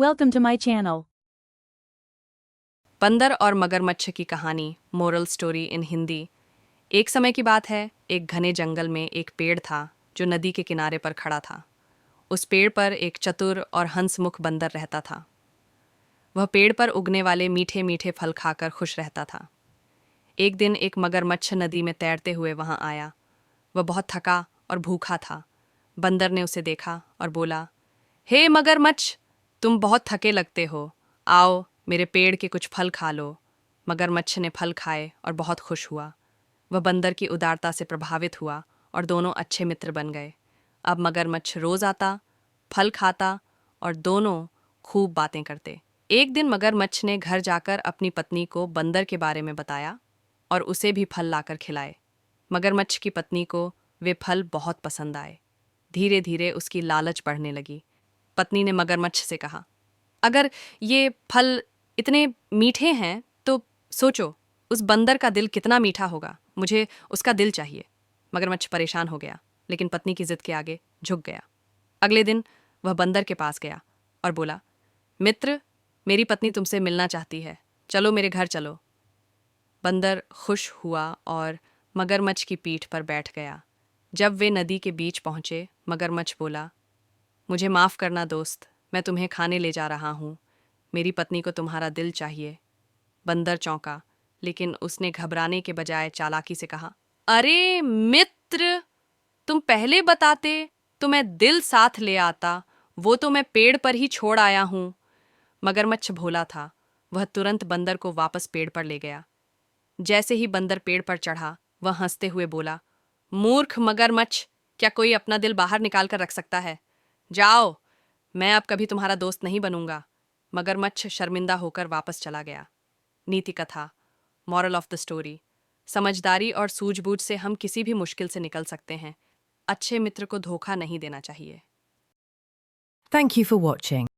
Welcome to my channel. बंदर और मगरमच्छ की कहानी मोरल स्टोरी इन हिंदी। एक समय की बात है, एक घने जंगल में एक पेड़ था जो नदी के किनारे पर खड़ा था। उस पेड़ पर एक चतुर और हंसमुख बंदर रहता था। वह पेड़ पर उगने वाले मीठे मीठे फल खाकर खुश रहता था। एक दिन एक मगरमच्छ नदी में तैरते हुए वहां आया। वह बहुत थका और भूखा था। बंदर ने उसे देखा और बोला, हे मगरमच्छ, तुम बहुत थके लगते हो। आओ, मेरे पेड़ के कुछ फल खा लो। मगरमच्छ ने फल खाए और बहुत खुश हुआ। वह बंदर की उदारता से प्रभावित हुआ और दोनों अच्छे मित्र बन गए। अब मगरमच्छ रोज आता, फल खाता और दोनों खूब बातें करते। एक दिन मगरमच्छ ने घर जाकर अपनी पत्नी को बंदर के बारे में बताया और उसे भी फल लाकर खिलाए। मगरमच्छ की पत्नी को वे फल बहुत पसंद आए। धीरे धीरे उसकी लालच बढ़ने लगी। पत्नी ने मगरमच्छ से कहा, अगर ये फल इतने मीठे हैं तो सोचो उस बंदर का दिल कितना मीठा होगा। मुझे उसका दिल चाहिए। मगरमच्छ परेशान हो गया, लेकिन पत्नी की जिद के आगे झुक गया। अगले दिन वह बंदर के पास गया और बोला, मित्र, मेरी पत्नी तुमसे मिलना चाहती है, चलो मेरे घर चलो। बंदर खुश हुआ और मगरमच्छ की पीठ पर बैठ गया। जब वे नदी के बीच पहुंचे, मगरमच्छ बोला, मुझे माफ़ करना दोस्त, मैं तुम्हें खाने ले जा रहा हूँ। मेरी पत्नी को तुम्हारा दिल चाहिए। बंदर चौंका, लेकिन उसने घबराने के बजाय चालाकी से कहा, अरे मित्र, तुम पहले बताते तो मैं दिल साथ ले आता। वो तो मैं पेड़ पर ही छोड़ आया हूँ। मगरमच्छ भोला था। वह तुरंत बंदर को वापस पेड़ पर ले गया। जैसे ही बंदर पेड़ पर चढ़ा, वह हंसते हुए बोला, मूर्ख मगरमच्छ, क्या कोई अपना दिल बाहर निकाल कर रख सकता है? जाओ, मैं अब कभी तुम्हारा दोस्त नहीं बनूंगा। मगरमच्छ शर्मिंदा होकर वापस चला गया। नीति कथा, मॉरल ऑफ द स्टोरी, समझदारी और सूझबूझ से हम किसी भी मुश्किल से निकल सकते हैं। अच्छे मित्र को धोखा नहीं देना चाहिए। Thank you for watching.